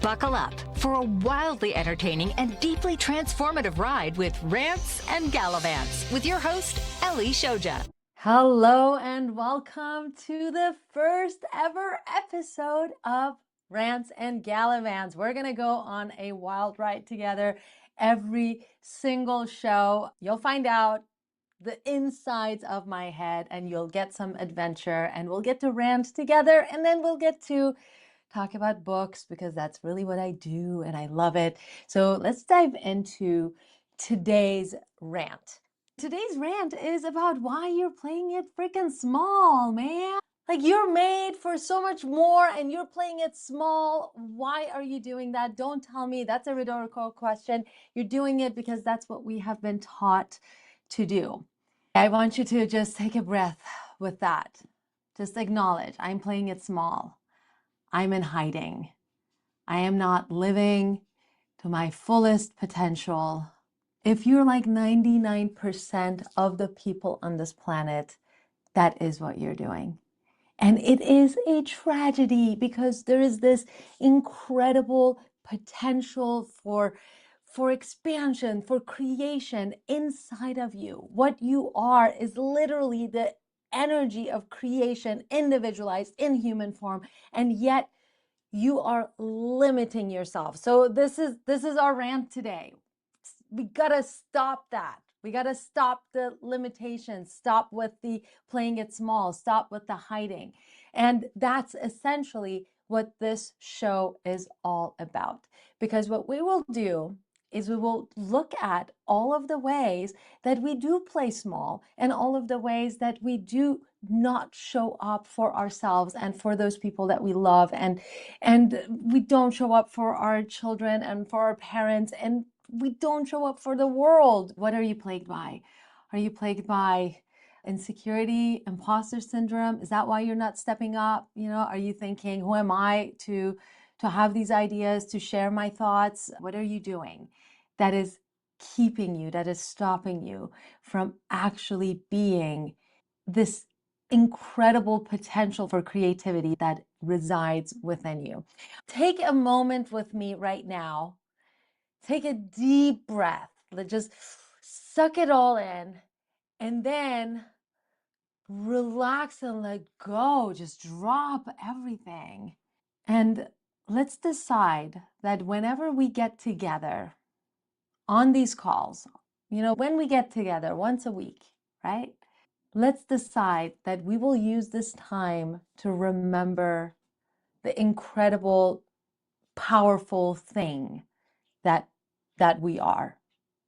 Buckle up for a wildly entertaining and deeply transformative ride with Rants and Gallivants with your host, Ellie Shoja. Hello and welcome to the first ever episode of Rants and Gallivants. We're going to go on a wild ride together every single show. You'll find out the insides of my head and you'll get some adventure and we'll get to rant together and then we'll get to talk about books because that's really what I do and I love it. So let's dive into today's rant. Today's rant is about why you're playing it freaking small, man. Like you're made for so much more and you're playing it small. Why are you doing that? Don't tell me. That's a rhetorical question. You're doing it because that's what we have been taught to do. I want you to just take a breath with that. Just acknowledge I'm playing it small. I'm in hiding. I am not living to my fullest potential. If you're like 99% of the people on this planet, that is what you're doing. And it is a tragedy because there is this incredible potential for expansion, for creation inside of you. What you are is literally the energy of creation individualized in human form, and yet you are limiting yourself. So this is our rant today. We gotta stop that. We gotta stop the limitations, stop with the playing it small, stop with the hiding. And that's essentially what this show is all about. Because what we will do is we will look at all of the ways that we do play small and all of the ways that we do not show up for ourselves and for those people that we love, and we don't show up for our children and for our parents, and we don't show up for the world. What are you plagued by? Are you plagued by insecurity, imposter syndrome? Is that why you're not stepping up? Are you thinking, who am I to have these ideas, to share my thoughts? What are you doing that is keeping you, that is stopping you from actually being this incredible potential for creativity that resides within you? Take a moment with me right now. Take a deep breath. Just suck it all in and then relax and let go. Just drop everything. And let's decide that whenever we get together on these calls, when we get together once a week, right? Let's decide that we will use this time to remember the incredible, powerful thing that we are.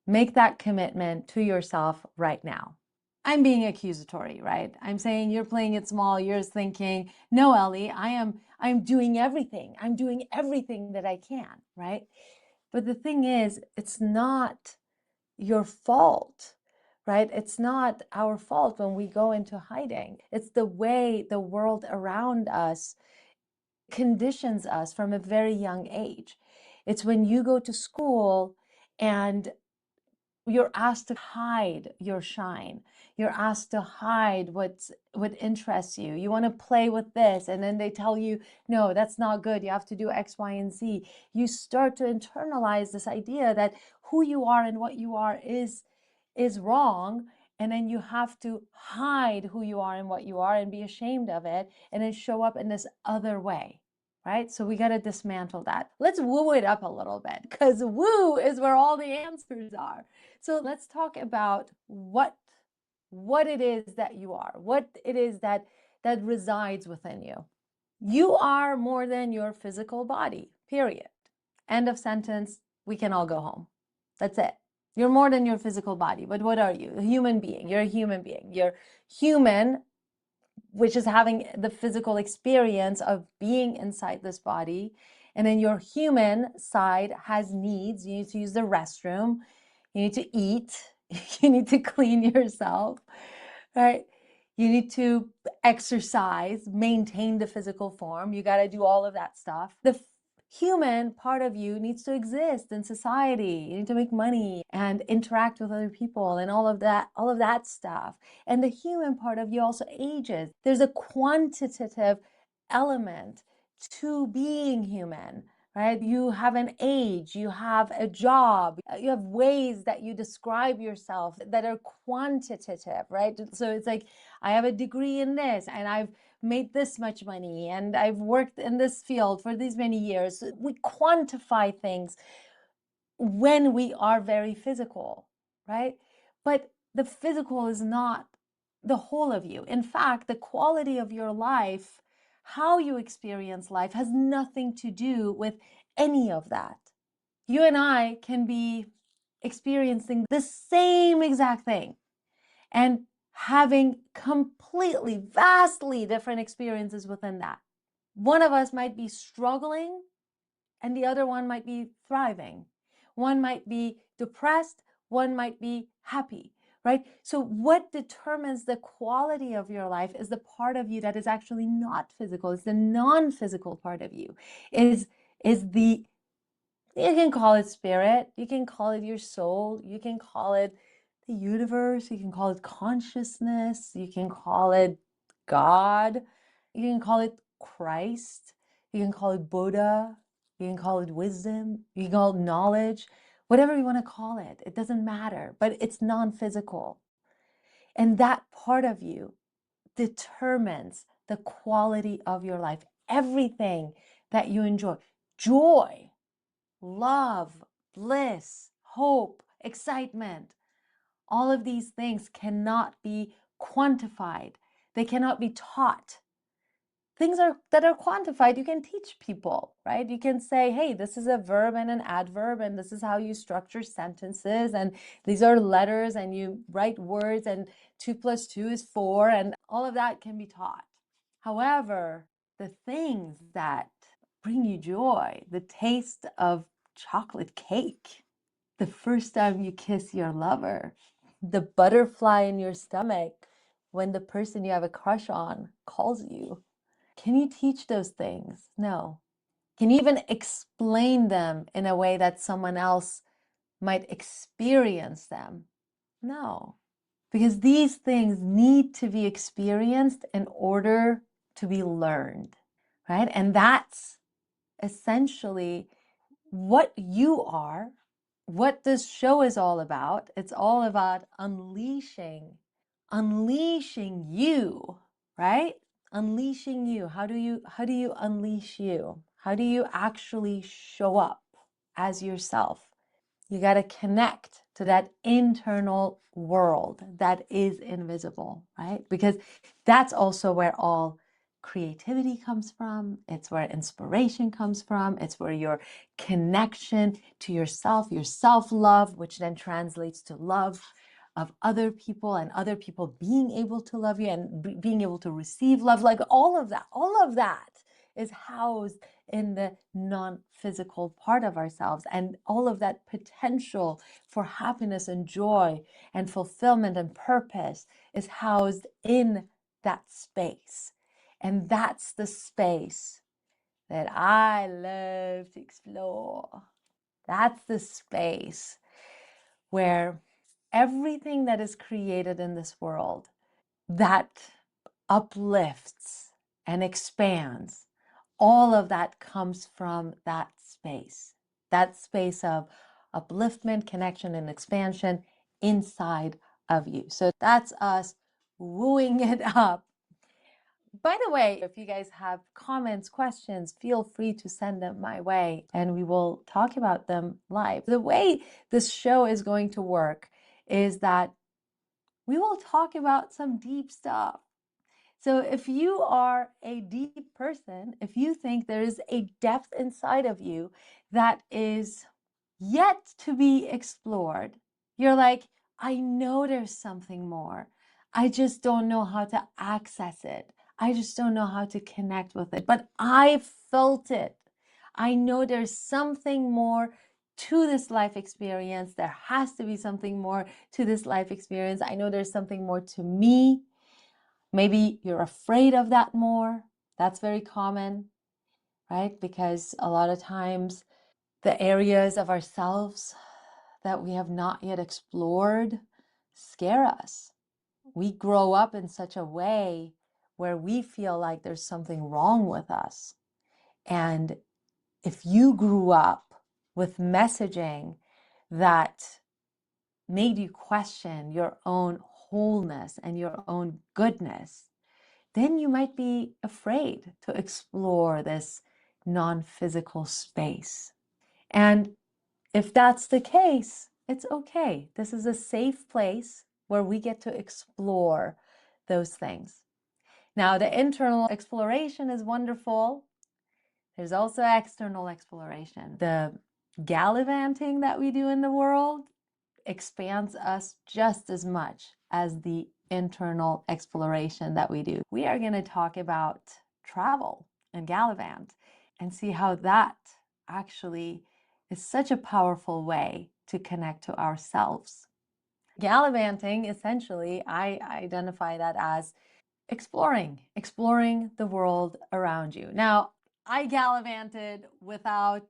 Make that commitment to yourself right now. I'm being accusatory, right? I'm saying you're playing it small. You're thinking, no, Ellie, I'm doing everything. I'm doing everything that I can, right? But the thing is, it's not your fault, right? It's not our fault when we go into hiding. It's the way the world around us conditions us from a very young age. It's when you go to school and you're asked to hide your shine. You're asked to hide what interests you. You want to play with this, and then they tell you, no, that's not good. You have to do X, Y, and Z. You start to internalize this idea that who you are and what you are is wrong, and then you have to hide who you are and what you are and be ashamed of it, and then show up in this other way. Right? So we got to dismantle that. Let's woo it up a little bit, because woo is where all the answers are. So let's talk about what it is that you are, what it is that resides within you. You are more than your physical body, period. End of sentence. We can all go home. That's it. You're more than your physical body. But what are you? A human being. You're a human being. You're human, which is having the physical experience of being inside this body. And then your human side has needs. You need to use the restroom. You need to eat. You need to clean yourself, right? You need to exercise, maintain the physical form. You got to do all of that stuff. The human part of you needs to exist in society. You need to make money and interact with other people and all of that stuff. And the human part of you also ages. There's a quantitative element to being human, right? You have an age, you have a job, you have ways that you describe yourself that are quantitative, right? So it's like, I have a degree in this and I've made this much money and I've worked in this field for these many years. We quantify things when we are very physical, right? But the physical is not the whole of you. In fact, the quality of your life, how you experience life, has nothing to do with any of that. You and I can be experiencing the same exact thing and having completely, vastly different experiences within that. One of us might be struggling and the other one might be thriving. One might be depressed, one might be happy, right? So what determines the quality of your life is the part of you that is actually not physical. It's the non-physical part of you. Is the, you can call it spirit, you can call it your soul, you can call it the universe, you can call it consciousness, you can call it God, you can call it Christ, you can call it Buddha, you can call it wisdom, you can call it knowledge, whatever you want to call it. It doesn't matter, but it's non-physical. And that part of you determines the quality of your life. Everything that you enjoy, joy, love, bliss, hope, excitement, all of these things cannot be quantified. They cannot be taught. Things that are quantified, you can teach people, right? You can say, hey, this is a verb and an adverb, and this is how you structure sentences, and these are letters, and you write words, and 2 + 2 is 4, and all of that can be taught. However, the things that bring you joy, the taste of chocolate cake, the first time you kiss your lover, the butterfly in your stomach when the person you have a crush on calls you. Can you teach those things? No. Can you even explain them in a way that someone else might experience them? No. Because these things need to be experienced in order to be learned, right? And that's essentially what you are, what this show is all about. It's all about unleashing you, right? Unleashing you. How do you unleash you? How do you actually show up as yourself? You got to connect to that internal world that is invisible, right? Because that's also where all creativity comes from. It's where inspiration comes from. It's where your connection to yourself, your self-love, which then translates to love of other people and other people being able to love you and being able to receive love. Like all of that is housed in the non-physical part of ourselves, and all of that potential for happiness and joy and fulfillment and purpose is housed in that space. And that's the space that I love to explore. That's the space where everything that is created in this world that uplifts and expands, all of that comes from that space of upliftment, connection, and expansion inside of you. So that's us wooing it up. By the way, if you guys have comments, questions, feel free to send them my way and we will talk about them live. The way this show is going to work is that we will talk about some deep stuff. So if you are a deep person, if you think there is a depth inside of you that is yet to be explored, you're like, I know there's something more. I just don't know how to access it. I just don't know how to connect with it. But I felt it. I know there's something more to this life experience. There has to be something more to this life experience. I know there's something more to me. Maybe you're afraid of that more. That's very common, right? Because a lot of times the areas of ourselves that we have not yet explored scare us. We grow up in such a way where we feel like there's something wrong with us. And if you grew up with messaging that made you question your own wholeness and your own goodness, then you might be afraid to explore this non-physical space. And if that's the case, it's okay. This is a safe place where we get to explore those things. Now, the internal exploration is wonderful. There's also external exploration. The gallivanting that we do in the world expands us just as much as the internal exploration that we do. We are going to talk about travel and gallivant and see how that actually is such a powerful way to connect to ourselves. Gallivanting, essentially, I identify that as exploring the world around you. Now, I gallivanted without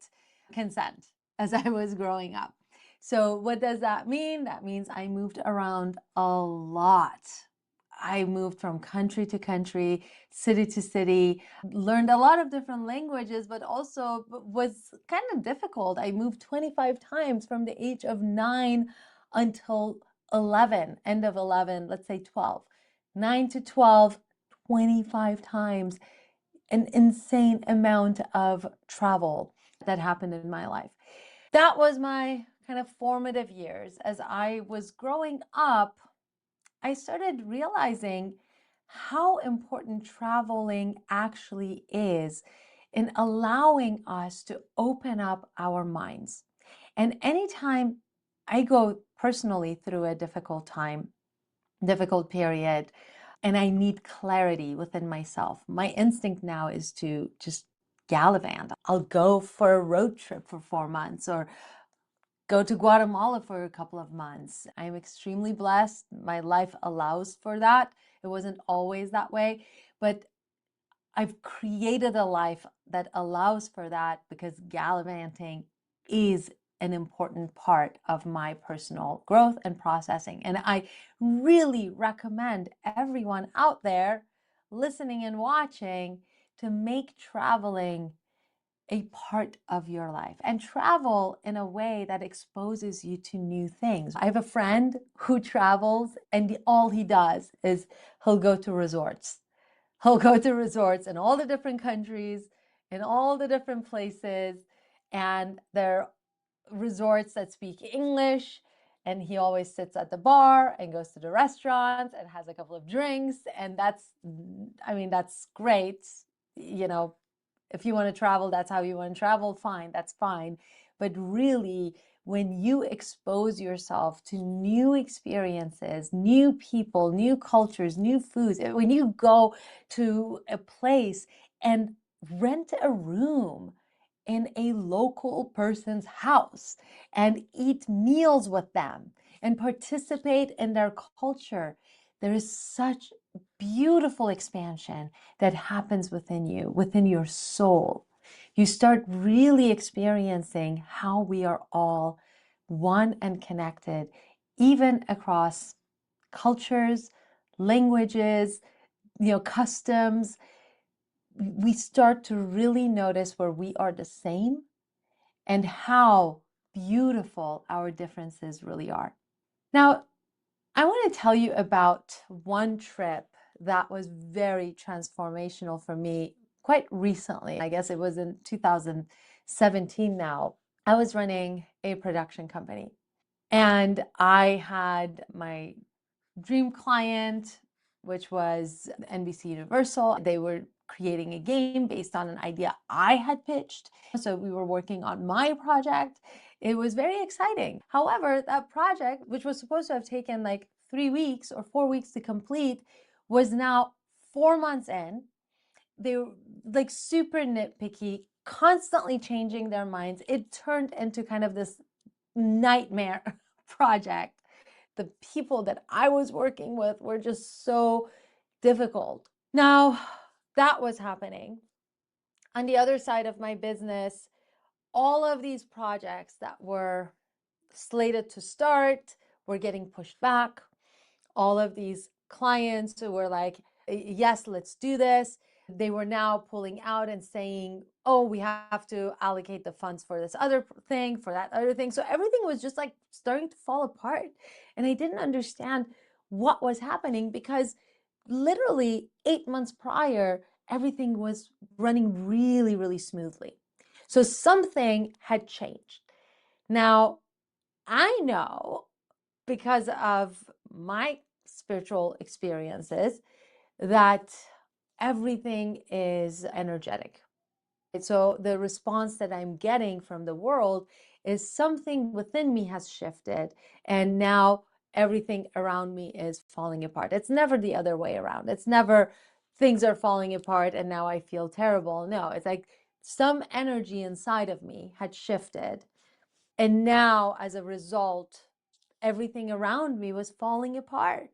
consent as I was growing up. So what does that mean? That means I moved around a lot. I moved from country to country, city to city, learned a lot of different languages, but also was kind of difficult. I moved 25 times from the age of 9 until 11, end of 11, let's say 12. 9 to 12, 25 times, an insane amount of travel that happened in my life. That was my kind of formative years. As I was growing up, I started realizing how important traveling actually is in allowing us to open up our minds. And anytime I go personally through a difficult time, difficult period, and I need clarity within myself, my instinct now is to just gallivant. I'll go for a road trip for 4 months or go to Guatemala for a couple of months. I'm extremely blessed. My life allows for that. It wasn't always that way, but I've created a life that allows for that because gallivanting is an important part of my personal growth and processing. And I really recommend everyone out there listening and watching to make traveling a part of your life and travel in a way that exposes you to new things. I have a friend who travels and all he does is he'll go to resorts. He'll go to resorts in all the different countries, in all the different places, and they're resorts that speak English. And he always sits at the bar and goes to the restaurants and has a couple of drinks. And that's great. You know, if you want to travel, that's how you want to travel, fine, that's fine. But really, when you expose yourself to new experiences, new people, new cultures, new foods, when you go to a place and rent a room in a local person's house and eat meals with them and participate in their culture, there is such beautiful expansion that happens within you, within your soul. You start really experiencing how we are all one and connected, even across cultures, languages, customs. We start to really notice where we are the same and how beautiful our differences really are. Now, I want to tell you about one trip that was very transformational for me quite recently. I guess it was in 2017 now. I was running a production company and I had my dream client, which was NBC Universal. They were creating a game based on an idea I had pitched. So we were working on my project. It was very exciting. However, that project, which was supposed to have taken like 3 weeks or 4 weeks to complete, was now 4 months in. They were like super nitpicky, constantly changing their minds. It turned into kind of this nightmare project. The people that I was working with were just so difficult. Now, that was happening. On the other side of my business, all of these projects that were slated to start were getting pushed back. All of these clients who were like, yes, let's do this. They were now pulling out and saying, oh, we have to allocate the funds for this other thing, for that other thing. So everything was just like starting to fall apart. And I didn't understand what was happening because literally 8 months prior, everything was running really, really smoothly. So something had changed. Now, I know because of my spiritual experiences that everything is energetic. So the response that I'm getting from the world is something within me has shifted, and now everything around me is falling apart. It's never the other way around. It's never things are falling apart and now I feel terrible. No, it's like some energy inside of me had shifted. And now, as a result, everything around me was falling apart.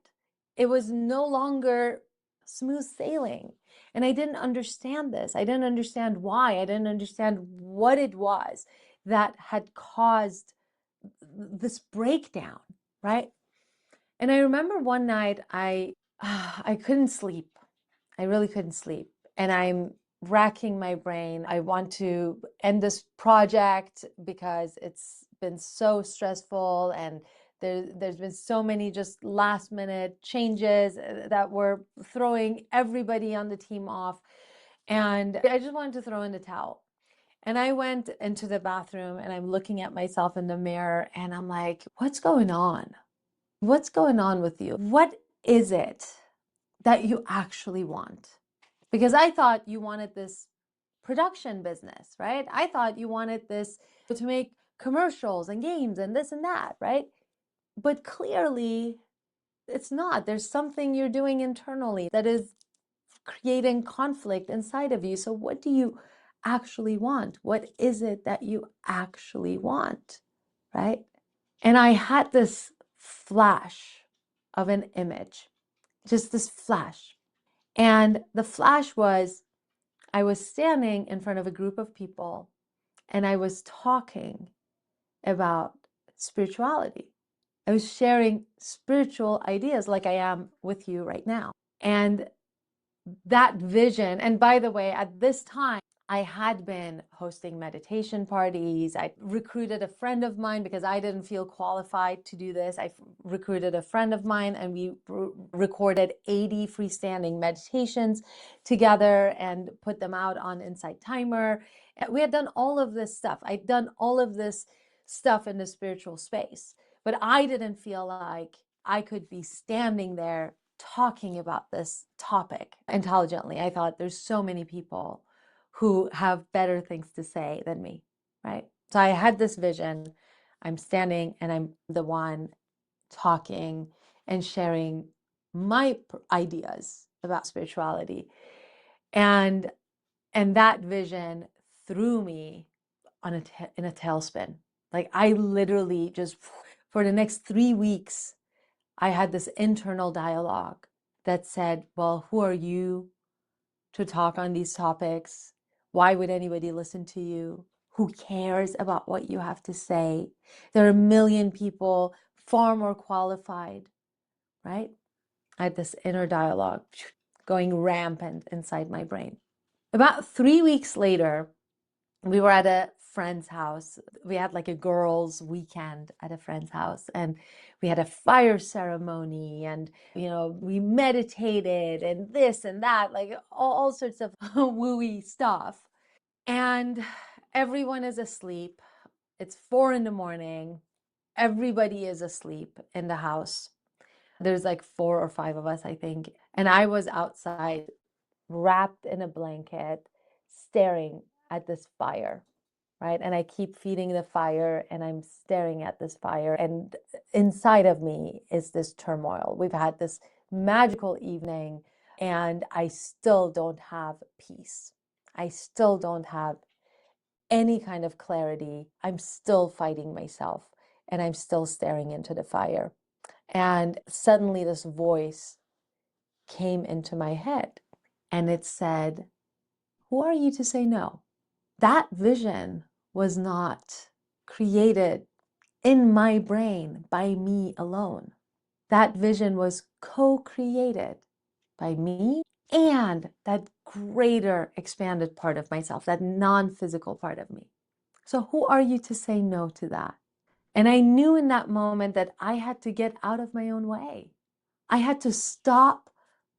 It was no longer smooth sailing. And I didn't understand this. I didn't understand why. I didn't understand what it was that had caused this breakdown, right? And I remember one night I couldn't sleep. I really couldn't sleep. And I'm racking my brain. I want to end this project because it's been so stressful and there's been so many just last minute changes that were throwing everybody on the team off. And I just wanted to throw in the towel. And I went into the bathroom and I'm looking at myself in the mirror and I'm like, what's going on? What's going on with you? What is it that you actually want? Because I thought you wanted this production business, right? I thought you wanted this to make commercials and games and this and that, right? But clearly it's not. There's something you're doing internally that is creating conflict inside of you. So what do you actually want? What is it that you actually want, right? And I had this flash of an image, just this flash. And the flash was I was standing in front of a group of people and I was talking about spirituality. I was sharing spiritual ideas like I am with you right now. And that vision, and by the way, at this time, I had been hosting meditation parties. I recruited a friend of mine because I didn't feel qualified to do this. I recruited a friend of mine and we recorded 80 freestanding meditations together and put them out on Insight Timer. We had done all of this stuff. I'd done all of this stuff in the spiritual space, but I didn't feel like I could be standing there talking about this topic intelligently. I thought there's so many people who have better things to say than me, right? So I had this vision. I'm standing and I'm the one talking and sharing my ideas about spirituality. And that vision threw me in a tailspin. Like I literally just for the next 3 weeks I had this internal dialogue that said, well, who are you to talk on these topics? Why would anybody listen to you? Who cares about what you have to say? There are a million people far more qualified, right? I had this inner dialogue going rampant inside my brain. About 3 weeks later, we were at a friend's house. We had like a girls' weekend at a friend's house, and we had a fire ceremony, and we meditated and this and that, like all sorts of wooey stuff. And everyone is asleep. It's 4 a.m. Everybody is asleep in the house. There's like 4 or 5 of us, I think. And I was outside, wrapped in a blanket, staring at this fire, right? And I keep feeding the fire and I'm staring at this fire. And inside of me is this turmoil. We've had this magical evening and I still don't have peace. I still don't have any kind of clarity. I'm still fighting myself and I'm still staring into the fire. And suddenly this voice came into my head and it said, who are you to say no? That vision was not created in my brain by me alone. That vision was co-created by me and that greater expanded part of myself, that non-physical part of me. So who are you to say no to that? And I knew in that moment that I had to get out of my own way. I had to stop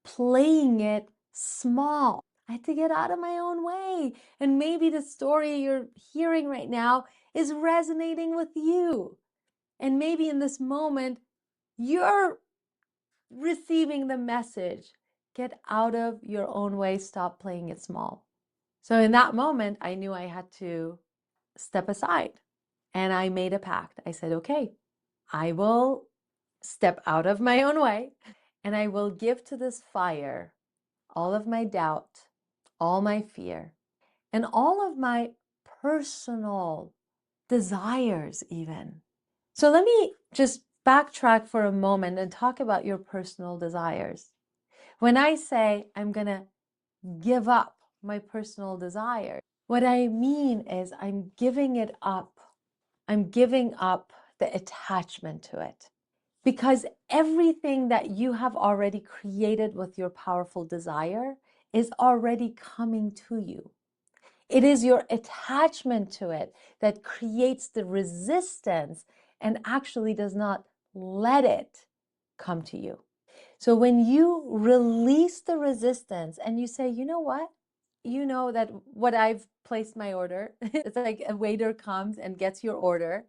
playing it small. I had to get out of my own way. And maybe the story you're hearing right now is resonating with you. And maybe in this moment, you're receiving the message, get out of your own way, stop playing it small. So in that moment, I knew I had to step aside and I made a pact. I said, okay, I will step out of my own way and I will give to this fire all of my doubt, all my fear, and all of my personal desires, even. So let me just backtrack for a moment and talk about your personal desires. When I say I'm going to give up my personal desire, what I mean is I'm giving it up. I'm giving up the attachment to it. Because everything that you have already created with your powerful desire is already coming to you. It is your attachment to it that creates the resistance and actually does not let it come to you. So when you release the resistance and you say, you know what? You know that what I've placed my order, it's like a waiter comes and gets your order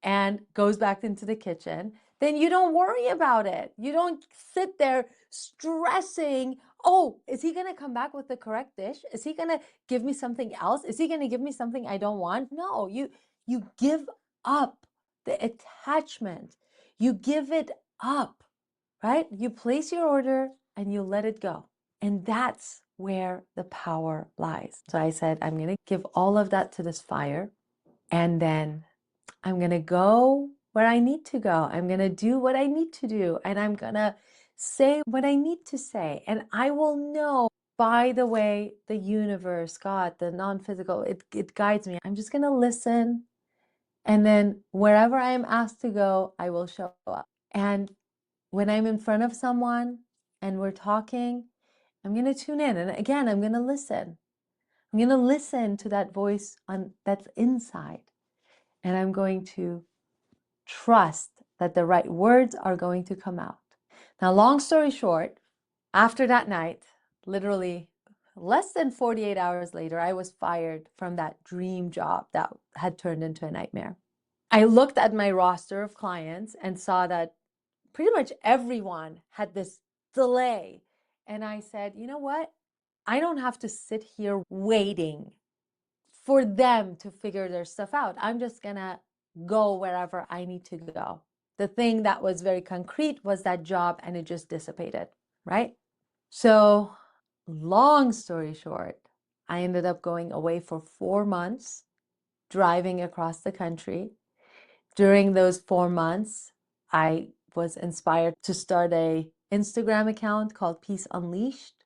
and goes back into the kitchen, then you don't worry about it. You don't sit there stressing, oh, is he going to come back with the correct dish? Is he going to give me something else? Is he going to give me something I don't want? No, you give up the attachment. You give it up, right? You place your order and you let it go. And that's where the power lies. So I said, I'm going to give all of that to this fire, and then I'm going to go where I need to go. I'm going to do what I need to do. And I'm going to say what I need to say. And I will know, by the way, the universe, God, the non-physical, it guides me. I'm just going to listen. And then wherever I am asked to go, I will show up. And when I'm in front of someone and we're talking, I'm going to tune in. And again, I'm going to listen. I'm going to listen to that voice that's inside. And I'm going to trust that the right words are going to come out. Now, long story short, after that night, literally less than 48 hours later, I was fired from that dream job that had turned into a nightmare. I looked at my roster of clients and saw that pretty much everyone had this delay. And I said, you know what? I don't have to sit here waiting for them to figure their stuff out. I'm just going to go wherever I need to go. The thing that was very concrete was that job, and it just dissipated, right? So, long story short, I ended up going away for 4 months, driving across the country. During those 4 months, I was inspired to start a Instagram account called Peace Unleashed,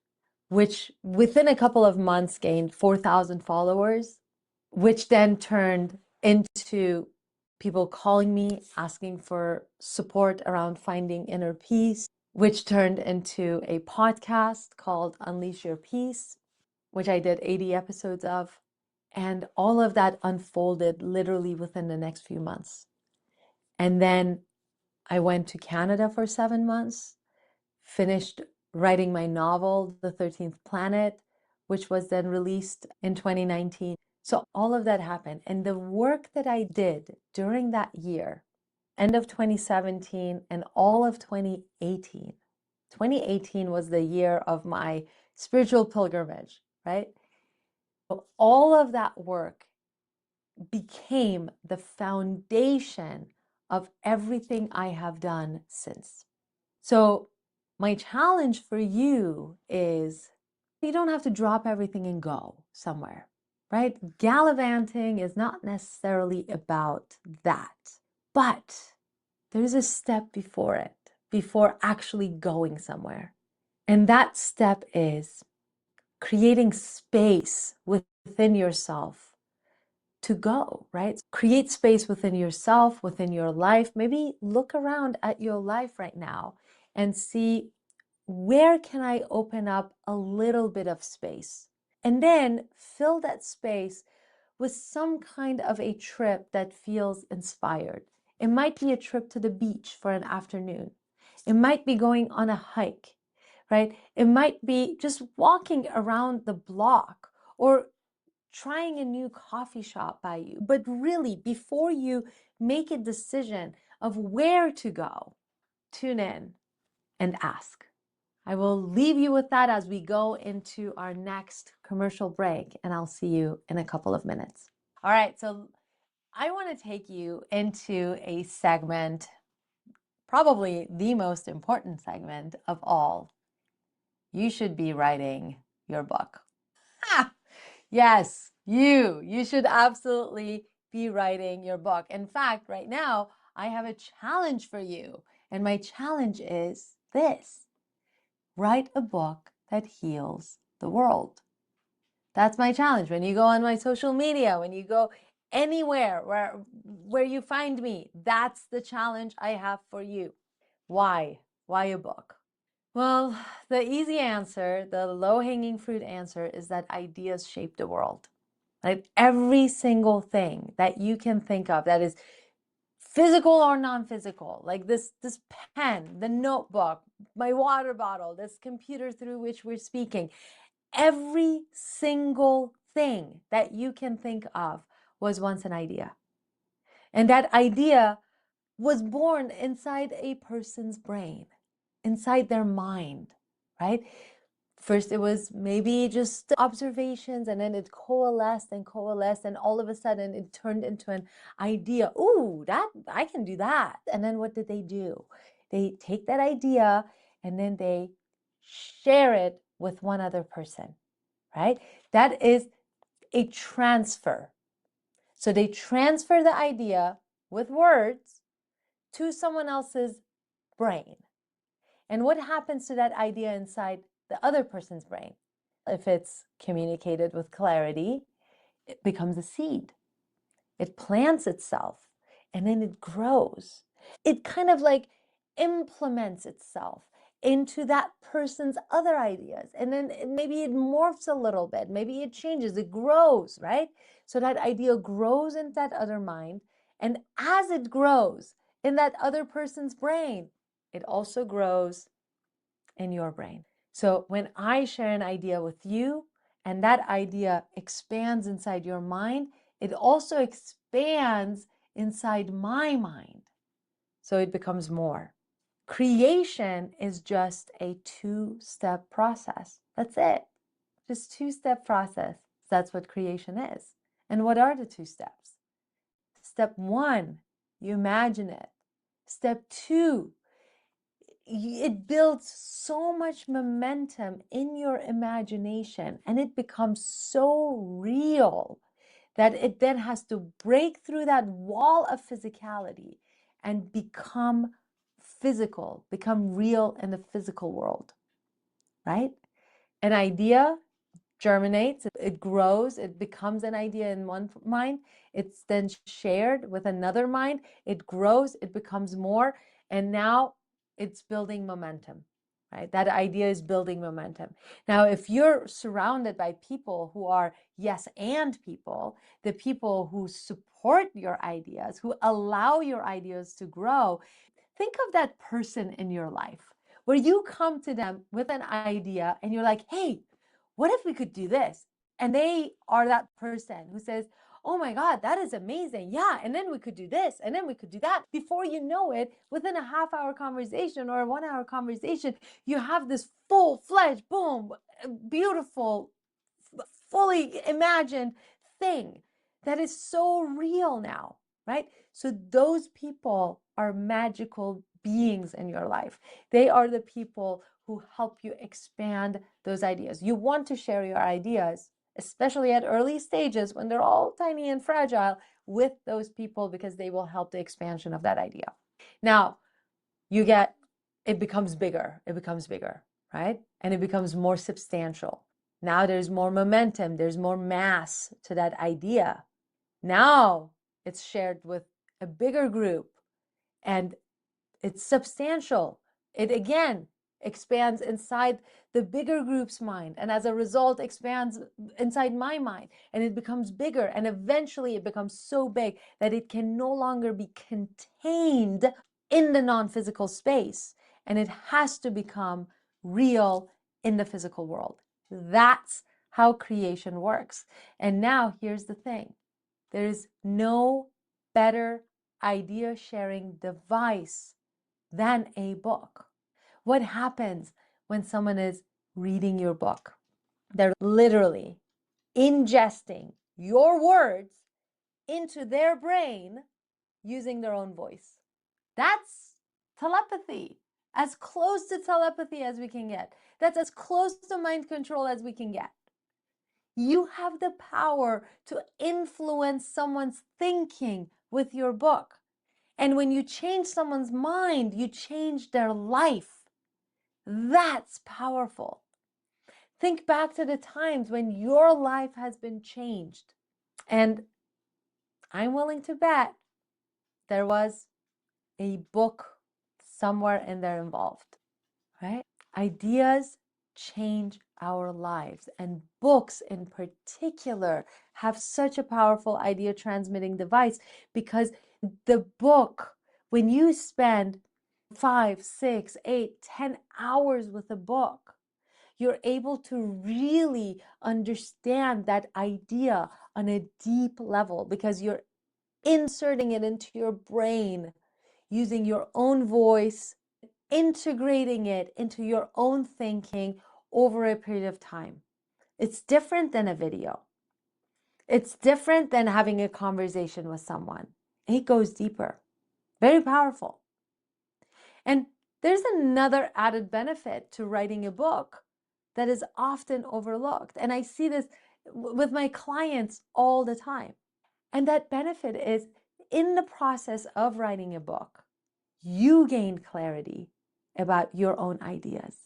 which within a couple of months gained 4,000 followers, which then turned into people calling me, asking for support around finding inner peace, which turned into a podcast called Unleash Your Peace, which I did 80 episodes of. And all of that unfolded literally within the next few months. And then I went to Canada for 7 months, finished writing my novel, The 13th Planet, which was then released in 2019. So all of that happened. And the work that I did during that year, end of 2017 and all of 2018, 2018 was the year of my spiritual pilgrimage, right? So all of that work became the foundation of everything I have done since. So my challenge for you is you don't have to drop everything and go somewhere, right? Gallivanting is not necessarily about that, but there's a step before it, before actually going somewhere. And that step is creating space within yourself to go, right? Create space within yourself, within your life. Maybe look around at your life right now and see where can I open up a little bit of space? And then fill that space with some kind of a trip that feels inspired. It might be a trip to the beach for an afternoon. It might be going on a hike, right? It might be just walking around the block or trying a new coffee shop by you. But really, before you make a decision of where to go, tune in and ask. I will leave you with that as we go into our next commercial break, and I'll see you in a couple of minutes. All right, so I want to take you into a segment, probably the most important segment of all. You should be writing your book. Yes, you should absolutely be writing your book. In fact, right now, I have a challenge for you. And my challenge is this: write a book that heals the world. That's my challenge. When you go on my social media, when you go anywhere where you find me, that's the challenge I have for you. Why? Why a book? Well, the easy answer, the low-hanging fruit answer, is that ideas shape the world. Like every single thing that you can think of that is physical or non-physical, like this pen, the notebook, my water bottle, this computer through which we're speaking, every single thing that you can think of was once an idea. And that idea was born inside a person's brain, inside their mind, right? First, it was maybe just observations, and then it coalesced and coalesced, and all of a sudden it turned into an idea. Ooh, that I can do that. And then what did they do? They take that idea and then they share it with one other person, right? That is a transfer. So they transfer the idea with words to someone else's brain. And what happens to that idea inside the other person's brain? If it's communicated with clarity, it becomes a seed. It plants itself and then it grows. It kind of like implements itself into that person's other ideas. And then maybe it morphs a little bit. Maybe it changes, it grows, right? So that idea grows in that other mind. And as it grows in that other person's brain, it also grows in your brain. So when I share an idea with you and that idea expands inside your mind, it also expands inside my mind. So it becomes more. Creation is just a two-step process. That's it. Just two-step process. That's what creation is. And what are the two steps? Step one, you imagine it. Step two, it builds so much momentum in your imagination and it becomes so real that it then has to break through that wall of physicality and become physical, become real in the physical world, right? An idea germinates, it grows, it becomes an idea in one mind, it's then shared with another mind, it grows, it becomes more, and now it's building momentum, right? That idea is building momentum. Now, if you're surrounded by people who are yes and people, the people who support your ideas, who allow your ideas to grow, think of that person in your life where you come to them with an idea and you're like, hey, what if we could do this? And they are that person who says, oh my God, that is amazing. Yeah. And then we could do this and then we could do that. Before you know it, within a half-hour conversation or a 1-hour conversation, you have this full-fledged, boom, beautiful, fully imagined thing that is so real now, right? So those people are magical beings in your life. They are the people who help you expand those ideas. You want to share your ideas, especially at early stages when they're all tiny and fragile, with those people because they will help the expansion of that idea. Now, it becomes bigger, right? And it becomes more substantial. Now there's more momentum, there's more mass to that idea. Now it's shared with a bigger group and it's substantial. It again expands inside the bigger group's mind, and as a result expands inside my mind, and it becomes bigger, and eventually it becomes so big that it can no longer be contained in the non-physical space, and it has to become real in the physical world. That's how creation works. And now here's the thing. There is no better idea sharing device than a book. What happens when someone is reading your book? They're literally ingesting your words into their brain using their own voice. That's telepathy, as close to telepathy as we can get. That's as close to mind control as we can get. You have the power to influence someone's thinking with your book. And when you change someone's mind, you change their life. That's powerful. Think back to the times when your life has been changed. And I'm willing to bet there was a book somewhere in there involved, right? Ideas change our lives, and books in particular have such a powerful idea transmitting device, because the book, when you spend 5, 6, 8, 10 hours with a book, you're able to really understand that idea on a deep level, because you're inserting it into your brain using your own voice, integrating it into your own thinking over a period of time. It's different than a video. It's different than having a conversation with someone. It goes deeper. Very powerful. And there's another added benefit to writing a book that is often overlooked. And I see this with my clients all the time. And that benefit is, in the process of writing a book, you gain clarity about your own ideas.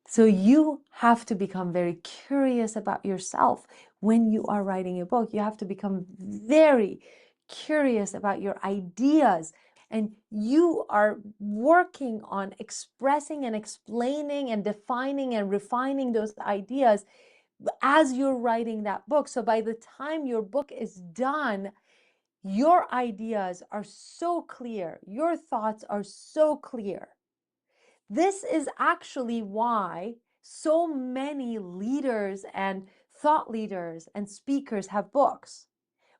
So you have to become very curious about yourself when you are writing a book. You have to become very curious about your ideas. And you are working on expressing and explaining and defining and refining those ideas as you're writing that book. So by the time your book is done, your ideas are so clear, your thoughts are so clear. This is actually why so many leaders and thought leaders and speakers have books.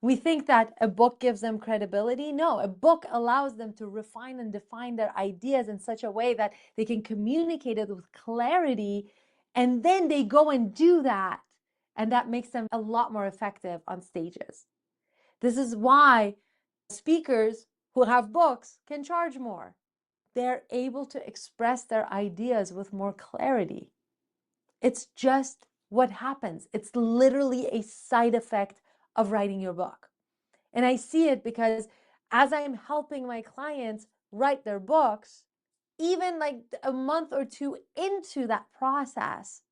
We think that a book gives them credibility. No, a book allows them to refine and define their ideas in such a way that they can communicate it with clarity, and then they go and do that, and that makes them a lot more effective on stages. This is why speakers who have books can charge more. They're able to express their ideas with more clarity. It's just what happens. It's literally a side effect of writing your book. And I see it because as I'm helping my clients write their books, even like a month or two into that process,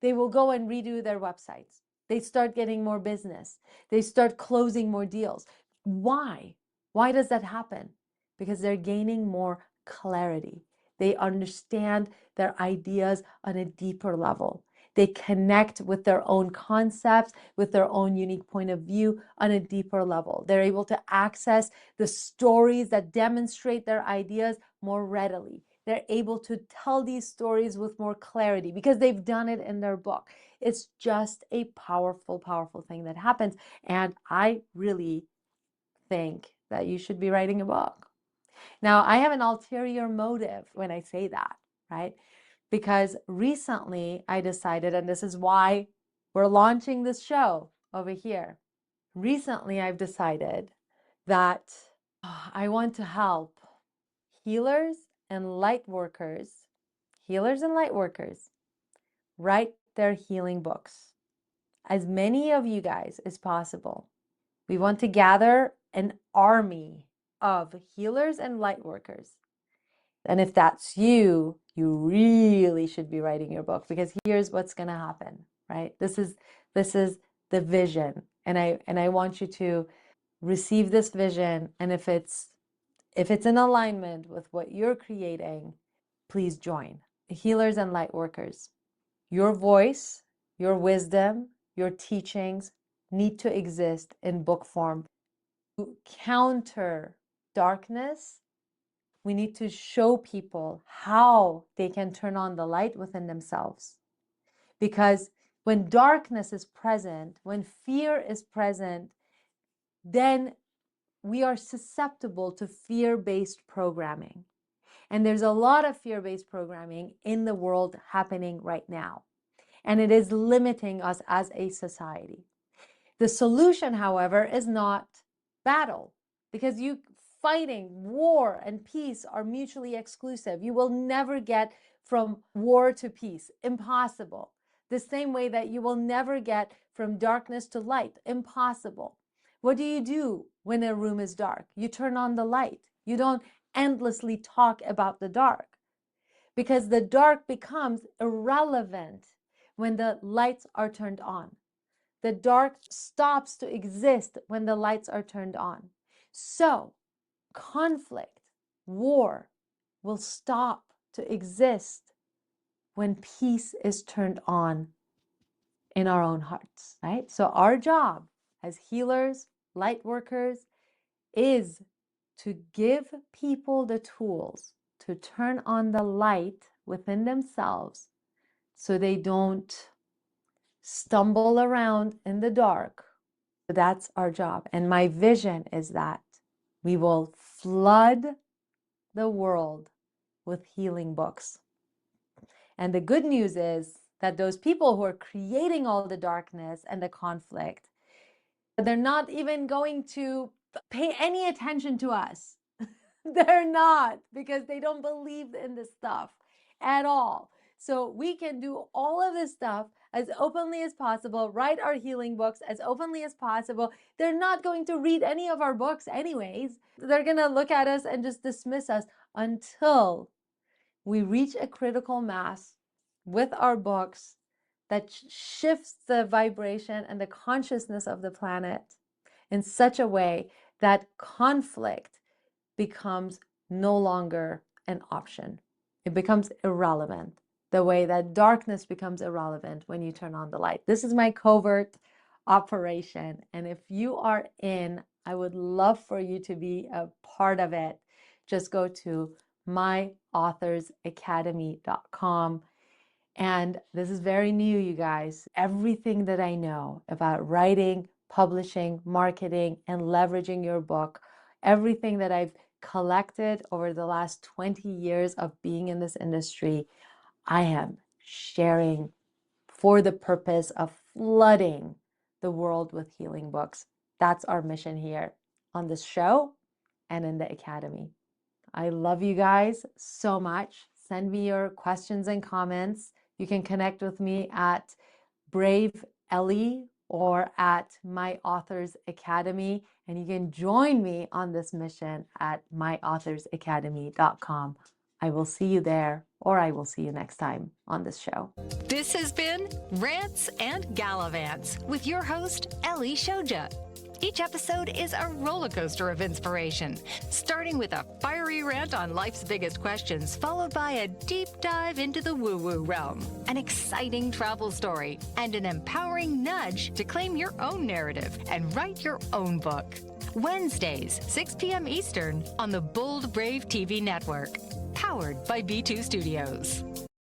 they will go and redo their websites. They start getting more business. They start closing more deals. Why? Why does that happen? Because they're gaining more clarity. They understand their ideas on a deeper level. They connect with their own concepts, with their own unique point of view on a deeper level. They're able to access the stories that demonstrate their ideas more readily. They're able to tell these stories with more clarity because they've done it in their book. It's just a powerful, powerful thing that happens. And I really think that you should be writing a book. Now, I have an ulterior motive when I say that, right? Because recently I decided, and this is why we're launching this show over here. Recently, I've decided that I want to help healers and light workers write their healing books. As many of you guys as possible. We want to gather an army of healers and light workers. And if that's you, you really should be writing your book, because here's what's going to happen, right? This is the vision. And I want you to receive this vision, and if it's in alignment with what you're creating, please join. healers and light workers, your voice, your wisdom, your teachings need to exist in book form. To counter darkness, we need to show people how they can turn on the light within themselves. Because when darkness is present, when fear is present, then we are susceptible to fear-based programming. And there's a lot of fear-based programming in the world happening right now. And it is limiting us as a society. The solution, however, is not battle, because fighting, war, and peace are mutually exclusive. You will never get from war to peace. Impossible. The same way that you will never get from darkness to light. Impossible. What do you do when a room is dark? You turn on the light. You don't endlessly talk about the dark, because the dark becomes irrelevant when the lights are turned on. The dark stops to exist when the lights are turned on. So conflict, war will stop to exist when peace is turned on in our own hearts, right? So our job as healers, light workers, is to give people the tools to turn on the light within themselves so they don't stumble around in the dark. That's our job. And my vision is that we will flood the world with healing books. And the good news is that those people who are creating all the darkness and the conflict, they're not even going to pay any attention to us. They're not, because they don't believe in this stuff at all. So we can do all of this stuff as openly as possible, write our healing books as openly as possible. They're not going to read any of our books anyways. They're going to look at us and just dismiss us until we reach a critical mass with our books that shifts the vibration and the consciousness of the planet in such a way that conflict becomes no longer an option. It becomes irrelevant, the way that darkness becomes irrelevant when you turn on the light. This is my covert operation. And if you are in, I would love for you to be a part of it. Just go to myauthoracademy.com. And this is very new, you guys. Everything that I know about writing, publishing, marketing, and leveraging your book, everything that I've collected over the last 20 years of being in this industry, I am sharing for the purpose of flooding the world with healing books. That's our mission here on this show and in the Academy. I love you guys so much. Send me your questions and comments. You can connect with me at Brave Ellie or at My Authors Academy, and you can join me on this mission at myauthoracademy.com. I will see you there, or I will see you next time on this show. This has been Rants and Gallivants with your host, Ellie Shoja. Each episode is a roller coaster of inspiration, starting with a fiery rant on life's biggest questions, followed by a deep dive into the woo-woo realm, an exciting travel story, and an empowering nudge to claim your own narrative and write your own book. Wednesdays, 6 p.m. Eastern on the Bold Brave TV network, powered by B2 Studios.